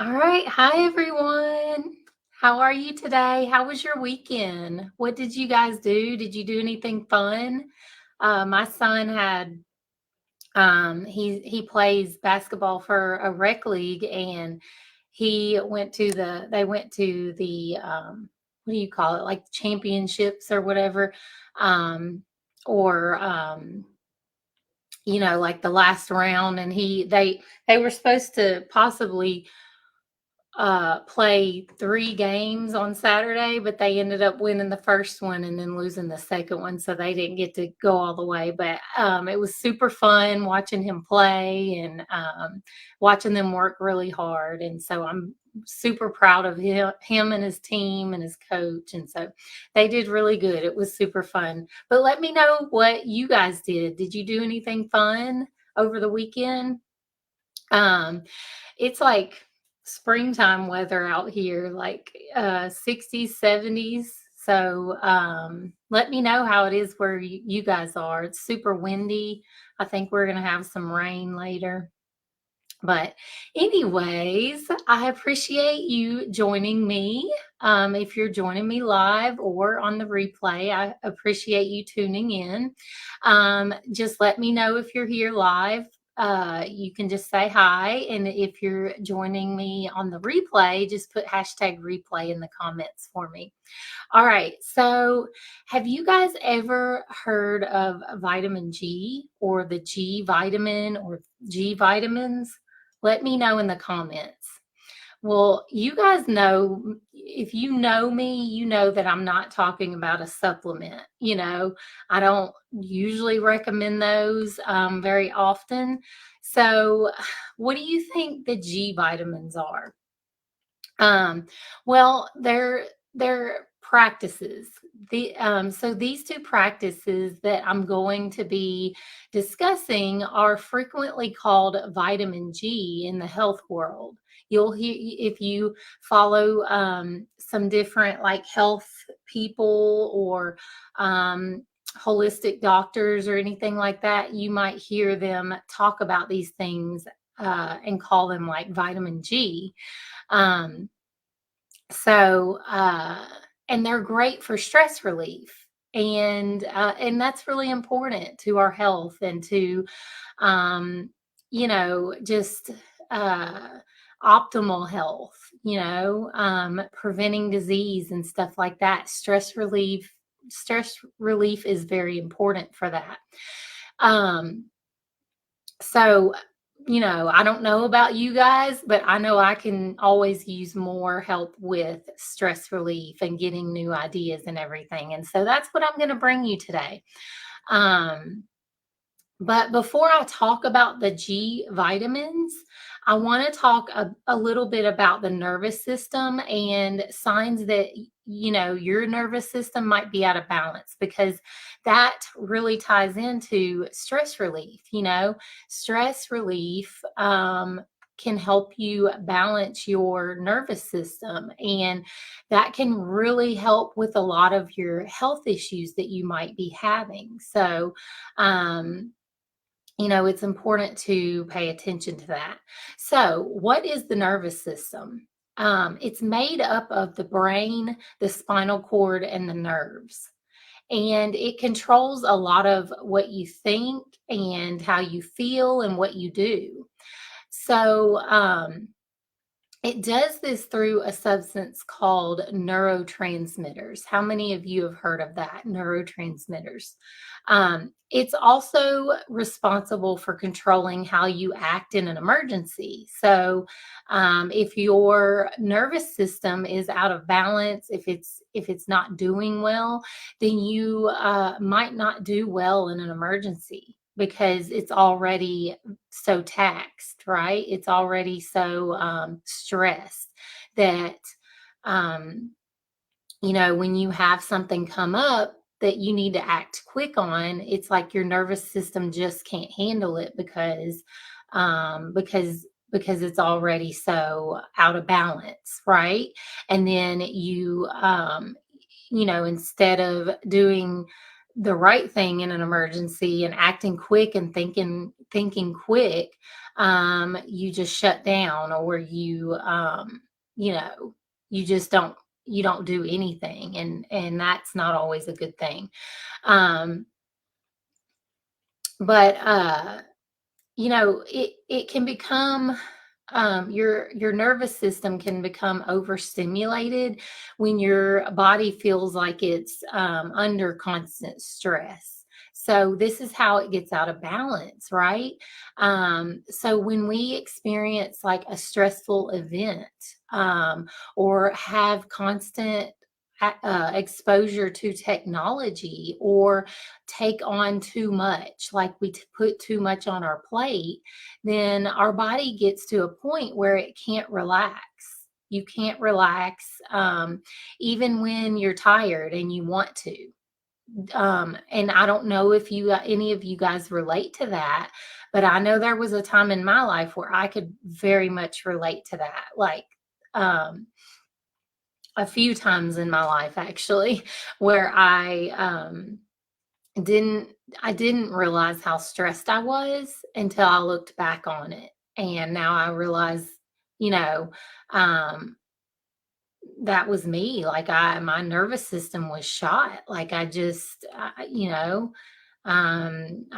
All right. Hi, everyone. How are you today? How was your weekend? What did you guys do? Did you do anything fun? My son had he plays basketball for a rec league, and they went to the what do you call it, like championships or whatever, um or like the last round, and they were supposed to possibly play 3 games on Saturday, but they ended up winning the first one and then losing the second one, so they didn't get to go all the way. But it was super fun watching him play and watching them work really hard. And so I'm super proud of him and his team and his coach. And so they did really good. It was super fun. But let me know what you guys did. Did you do anything fun over the weekend? It's like springtime weather out here, like 60s, 70s. So let me know how it is where you guys are. It's super windy. I think we're going to have some rain later. But, anyways, I appreciate you joining me. If you're joining me live or on the replay, I appreciate you tuning in. Just let me know if you're here live. You can just say hi. And if you're joining me on the replay, just put hashtag replay in the comments for me. All right. So, have you guys ever heard of vitamin G or the G vitamin or G vitamins? Let me know in the comments. Well, you guys know, if you know me, you know that I'm not talking about a supplement. I don't usually recommend those very often. So, what do you think the G vitamins are? Um, well, they're practices. So these two practices that I'm going to be discussing are frequently called vitamin G in the health world. You'll hear, if you follow some different like health people or holistic doctors or anything like that, you might hear them talk about these things and call them like vitamin G. Um, so, and they're great for stress relief. And that's really important to our health and to, um, just uh, optimal health, preventing disease and stuff like that. Stress relief is very important for that. Um, so, I don't know about you guys, but I know I can always use more help with stress relief and getting new ideas and everything. And so that's what I'm going to bring you today. Um, but before I talk about the G vitamins, I want to talk a little bit about the nervous system and signs that, your nervous system might be out of balance, because that really ties into stress relief. Stress relief can help you balance your nervous system, and that can really help with a lot of your health issues that you might be having. So, um, it's important to pay attention to that. So, what is the nervous system? It's made up of the brain, the spinal cord, and the nerves. And it controls a lot of what you think and how you feel and what you do. So, it does this through a substance called neurotransmitters. How many of you have heard of that? Neurotransmitters. It's also responsible for controlling how you act in an emergency. So, if your nervous system is out of balance, if it's not doing well, then you might not do well in an emergency, because it's already so taxed, right? It's already so stressed that, um, when you have something come up that you need to act quick on, it's like your nervous system just can't handle it, because it's already so out of balance, right? And then instead of doing the right thing in an emergency and acting quick and thinking quick, you just shut down, or you know, you just don't do anything, and that's not always a good thing. Um, but it can become, your nervous system can become overstimulated when your body feels like it's under constant stress. So this is how it gets out of balance, right? So when we experience like a stressful event, or have constant exposure to technology, or take on too much, like we put too much on our plate, then our body gets to a point where it can't relax. You can't relax, even when you're tired and you want to. And I don't know if any of you guys relate to that, but I know there was a time in my life where I could very much relate to that. Like, um, a few times in my life, actually, where didn't I didn't realize how stressed I was until I looked back on it. And now I realize, you know, um, that was me. Like, my nervous system was shot. Like, I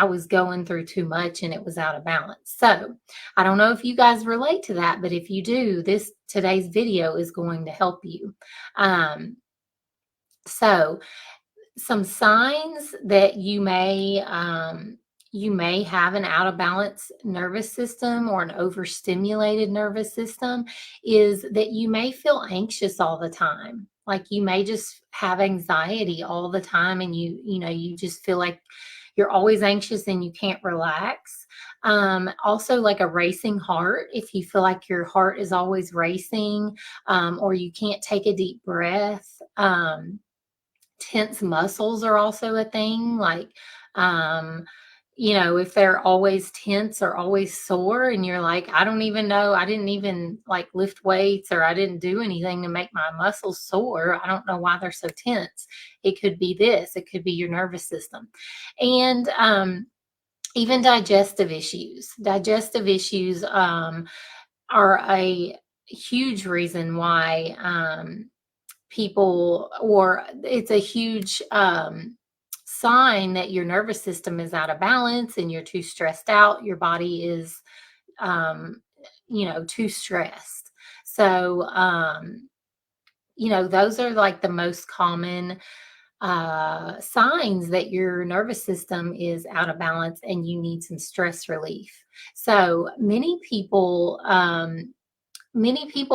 was going through too much and it was out of balance. So I don't know if you guys relate to that, but if you do, today's video is going to help you. So some signs that you may have an out of balance nervous system or an overstimulated nervous system is that you may feel anxious all the time. Like, you may just have anxiety all the time, and you just feel like you're always anxious and you can't relax. Also, like a racing heart, if you feel like your heart is always racing, or you can't take a deep breath. Tense muscles are also a thing. Like, um, if they're always tense or always sore, and you're like, I don't even know, I didn't even like lift weights, or I didn't do anything to make my muscles sore. I don't know why they're so tense. It could be this, it could be your nervous system. And even digestive issues. Digestive issues are a huge reason why people, or it's a huge sign that your nervous system is out of balance and you're too stressed out. Your body is, um, too stressed. So, those are like the most common signs that your nervous system is out of balance and you need some stress relief. So many people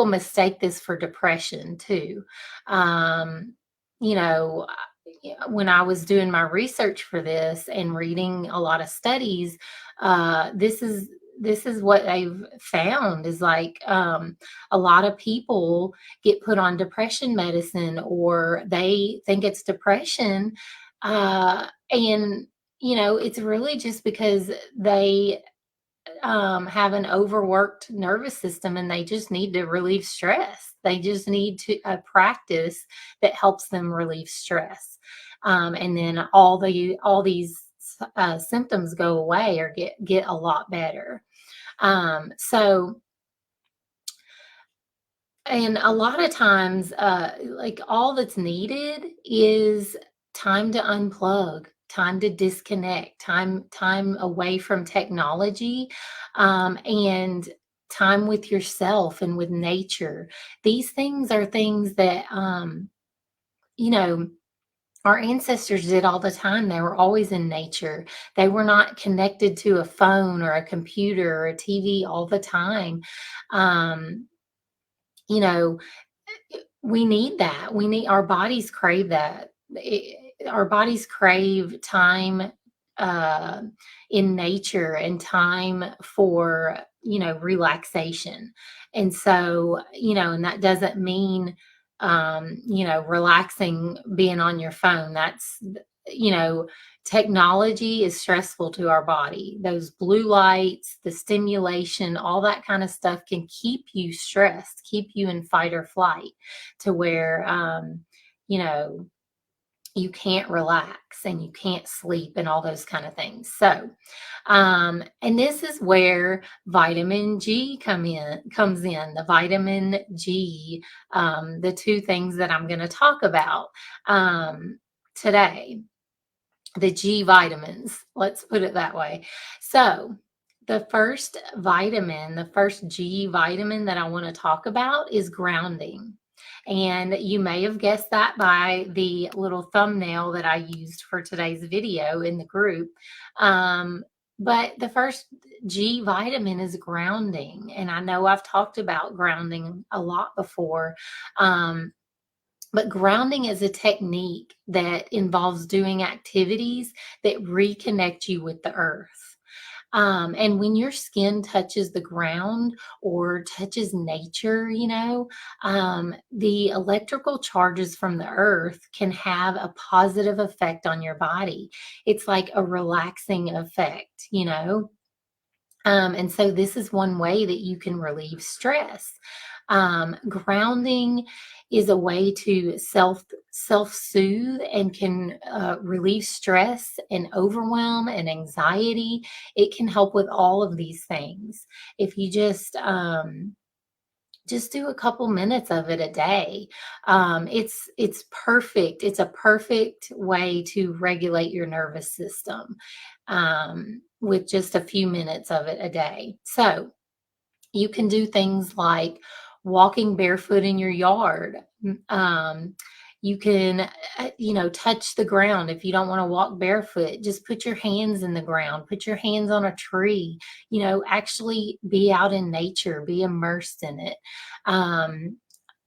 mistake this for depression too. Um, you know, when I was doing my research for this and reading a lot of studies, this is what they've found is like, a lot of people get put on depression medicine, or they think it's depression, and it's really just because they have an overworked nervous system, and they just need to relieve stress. They just need to a practice that helps them relieve stress. And then all these symptoms go away or get a lot better. So, and a lot of times, like, all that's needed is time to unplug, time to disconnect, time away from technology, and time with yourself and with nature. These things are things that, you know, our ancestors did all the time. They were always in nature. They were not connected to a phone or a computer or a TV all the time. Um, you know, we need that. Our bodies crave that. Our bodies crave time, uh, in nature, and time for, relaxation. And so, and that doesn't mean, relaxing, being on your phone. You know, Technology is stressful to our body. Those blue lights, the stimulation, all that kind of stuff can keep you stressed, keep you in fight or flight, to where, you know, you can't relax and you can't sleep and all those kind of things. So, and this is where vitamin G comes in. The vitamin G, the two things that I'm going to talk about today, the G vitamins. Let's put it that way. So, the first vitamin, the first G vitamin that I want to talk about is grounding. And you may have guessed that by the little thumbnail that I used for today's video in the group. But the first G vitamin is grounding. And I know I've talked about grounding a lot before. But grounding is a technique that involves doing activities that reconnect you with the earth. And when your skin touches the ground or touches nature, the electrical charges from the earth can have a positive effect on your body. It's like a relaxing effect. And so this is one way that you can relieve stress. Grounding is a way to self-soothe and can relieve stress and overwhelm and anxiety. It can help with all of these things. If you just do a couple minutes of it a day. It's perfect. It's a perfect way to regulate your nervous system with just a few minutes of it a day. So you can do things like walking barefoot in your yard. You can, touch the ground. If you don't want to walk barefoot, just put your hands in the ground, put your hands on a tree, actually be out in nature, be immersed in it.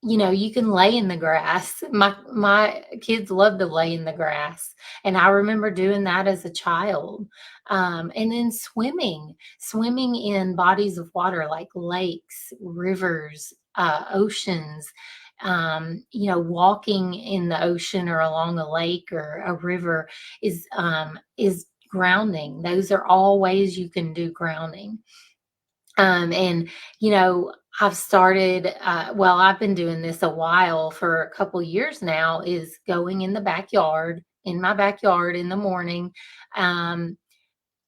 You can lay in the grass. My kids love to lay in the grass, and I remember doing that as a child. And then swimming in bodies of water like lakes, rivers, oceans. Walking in the ocean or along a lake or a river is grounding. Those are all ways you can do grounding. And I've started, I've been doing this a while, for a couple years now, is going in my backyard in the morning. And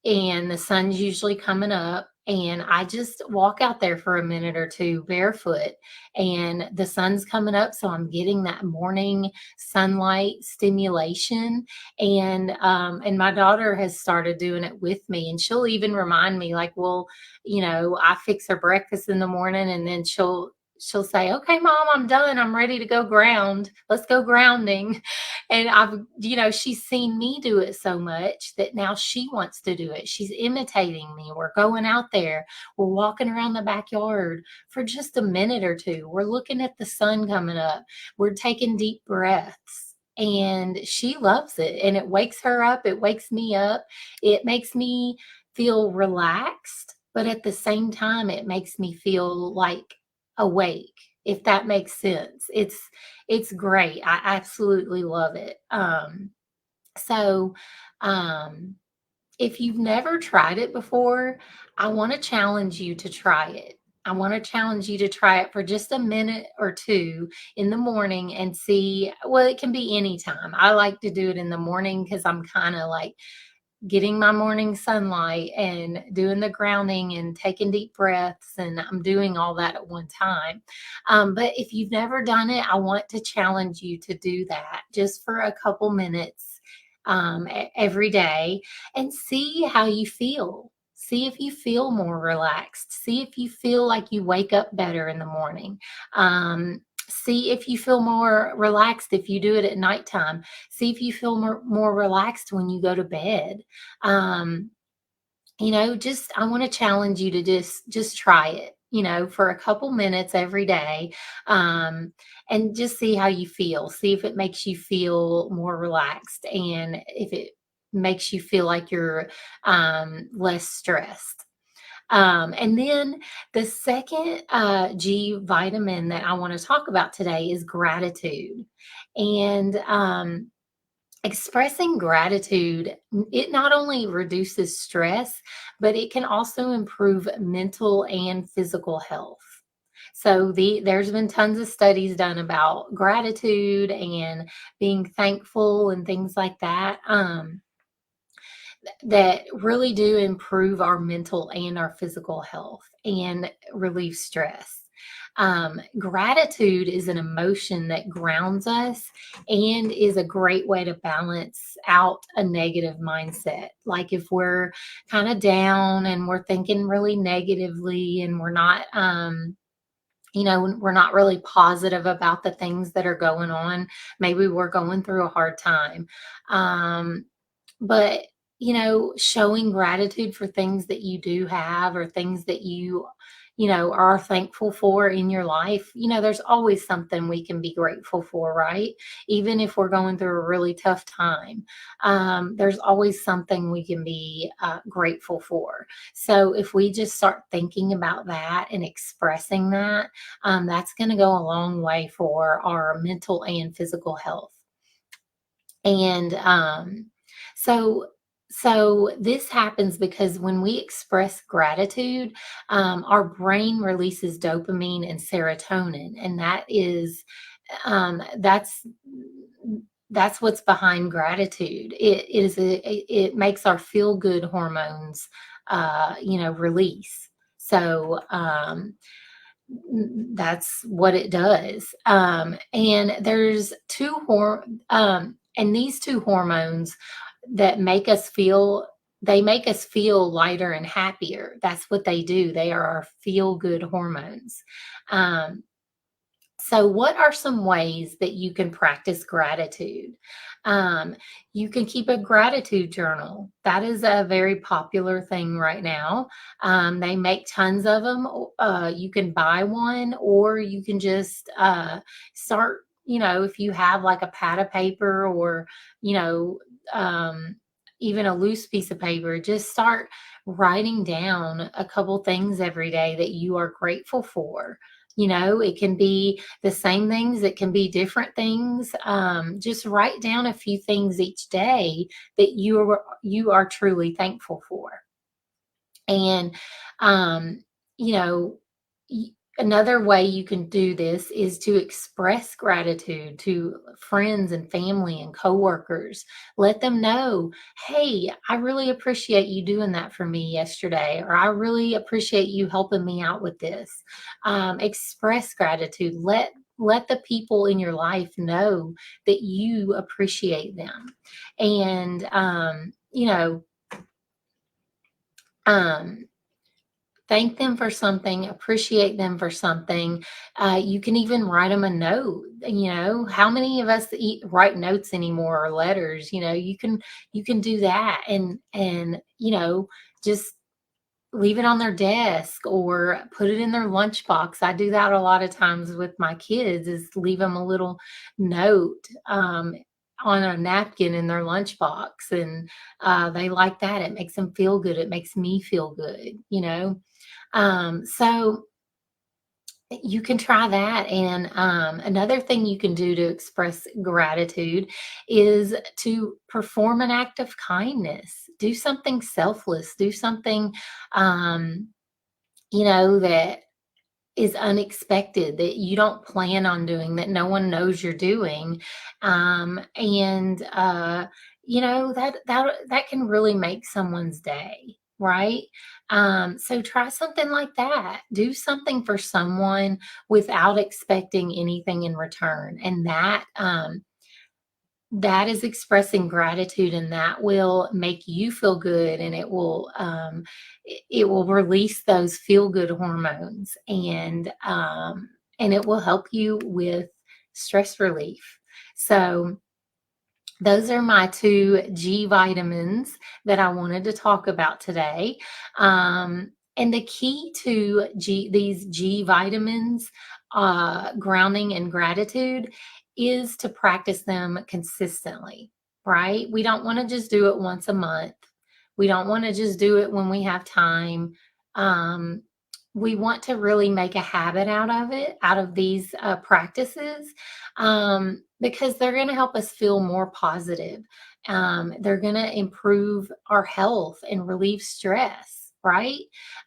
the sun's usually coming up, and I just walk out there for a minute or two barefoot, and the sun's coming up, so I'm getting that morning sunlight stimulation. And my daughter has started doing it with me, and she'll even remind me, like, well, I fix her breakfast in the morning, and then she'll say, "Okay, Mom, I'm done. I'm ready to go ground. Let's go grounding." And she's seen me do it so much that now she wants to do it. She's imitating me. We're going out there. We're walking around the backyard for just a minute or two. We're looking at the sun coming up. We're taking deep breaths. And she loves it. And it wakes her up. It wakes me up. It makes me feel relaxed. But at the same time, it makes me feel like awake, if that makes sense. It's great. I absolutely love it. So if you've never tried it before, I want to challenge you to try it. I want to challenge you to try it for just a minute or two in the morning and see. Well, it can be anytime. I like to do it in the morning because I'm kind of like getting my morning sunlight and doing the grounding and taking deep breaths, and I'm doing all that at one time. But if you've never done it, I want to challenge you to do that just for a couple minutes every day, and see how you feel. See if you feel more relaxed. See if you feel like you wake up better in the morning. See if you feel more relaxed if you do it at nighttime. See if you feel more relaxed when you go to bed. I want to challenge you to just try it, for a couple minutes every day, and just see how you feel. See if it makes you feel more relaxed, and if it makes you feel like you're less stressed. And then the second G vitamin that I want to talk about today is gratitude. And expressing gratitude, it not only reduces stress, but it can also improve mental and physical health. So there's been tons of studies done about gratitude and being thankful and things like that. That really do improve our mental and our physical health and relieve stress. Gratitude is an emotion that grounds us and is a great way to balance out a negative mindset. Like if we're kind of down and we're thinking really negatively and we're not really positive about the things that are going on. Maybe we're going through a hard time. But showing gratitude for things that you do have or things that are thankful for in your life. There's always something we can be grateful for, right? Even if we're going through a really tough time, there's always something we can be grateful for. So if we just start thinking about that and expressing that, that's going to go a long way for our mental and physical health. And so this happens because when we express gratitude, our brain releases dopamine and serotonin, and that's what's behind gratitude. It makes our feel good hormones, release. So that's what it does. And there's and these two hormones that they make us feel lighter and happier. That's what they do. They are our feel good hormones. So, what are some ways that you can practice gratitude? You can keep a gratitude journal. That is a very popular thing right now. They make tons of them. You can buy one, or you can just start, if you have like a pad of paper or, you know, even a loose piece of paper, just start writing down a couple things every day that you are grateful for. It can be the same things, it can be different things. Just write down a few things each day that you are truly thankful for. And um, you know, another way you can do this is to express gratitude to friends and family and coworkers. Let them know, hey, I really appreciate you doing that for me yesterday, or I really appreciate you helping me out with this. Express gratitude. Let the people in your life know that you appreciate them. And um, thank them for something, appreciate them for something. You can even write them a note. How many of us write notes anymore or letters? You can do that and just leave it on their desk or put it in their lunchbox. I do that a lot of times with my kids, is leave them a little note on a napkin in their lunchbox, and they like that. It makes them feel good. It makes me feel good. So you can try that. And another thing you can do to express gratitude is to perform an act of kindness. Do something selfless. Do something, that is unexpected, that you don't plan on doing, that no one knows you're doing. And that can really make someone's day, right? So try something like that. Do something for someone without expecting anything in return. And that is expressing gratitude, and that will make you feel good, and it will release those feel good hormones, and it will help you with stress relief. So those are my 2 G vitamins that I wanted to talk about today. And the key to these G vitamins, grounding and gratitude, is to practice them consistently, right? We don't want to just do it once a month. We don't want to just do it when we have time. Um, we want to really make a habit out of these practices, because they're going to help us feel more positive. They're going to improve our health and relieve stress. right?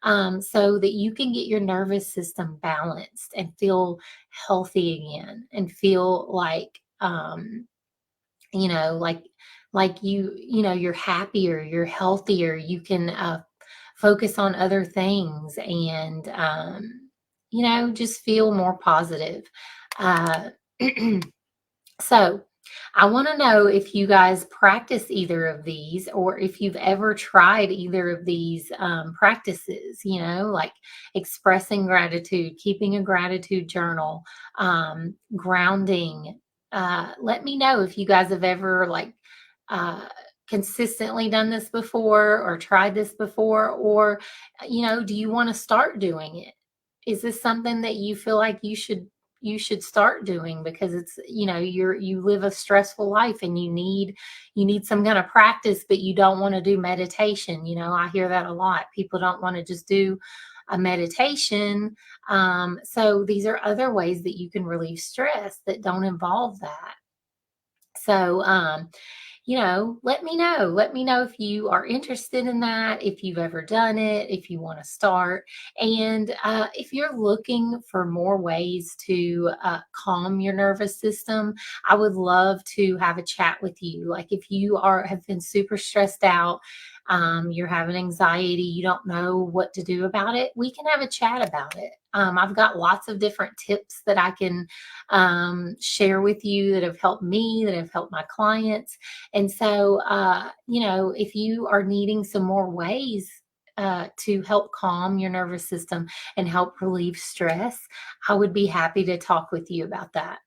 So that you can get your nervous system balanced and feel healthy again and feel like, you know, like you're happier, you're healthier, you can focus on other things and, just feel more positive. Uh, so, I want to know if you guys practice either of these or if you've ever tried either of these practices, like expressing gratitude, keeping a gratitude journal, grounding. Let me know if you guys have ever uh, consistently done this before or tried this before, or, do you want to start doing it? Is this something that you feel like you should start doing because it's, you live a stressful life and you need some kind of practice, but you don't want to do meditation? I hear that a lot. People don't want to just do a meditation. So these are other ways that you can relieve stress that don't involve that. So, let me know. Let me know if you are interested in that, if you've ever done it, if you want to start. And if you're looking for more ways to calm your nervous system, I would love to have a chat with you. Like if you have been super stressed out, you're having anxiety, you don't know what to do about it, we can have a chat about it. I've got lots of different tips that I can share with you that have helped me, that have helped my clients. And so, if you are needing some more ways to help calm your nervous system and help relieve stress, I would be happy to talk with you about that.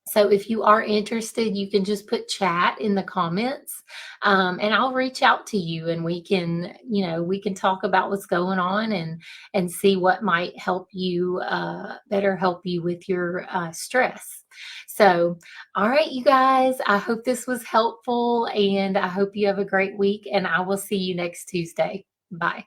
So if you are interested, you can just put chat in the comments, and I'll reach out to you, and we can talk about what's going on and see what might help you better help you with your stress. So, all right, you guys, I hope this was helpful, and I hope you have a great week, and I will see you next Tuesday. Bye.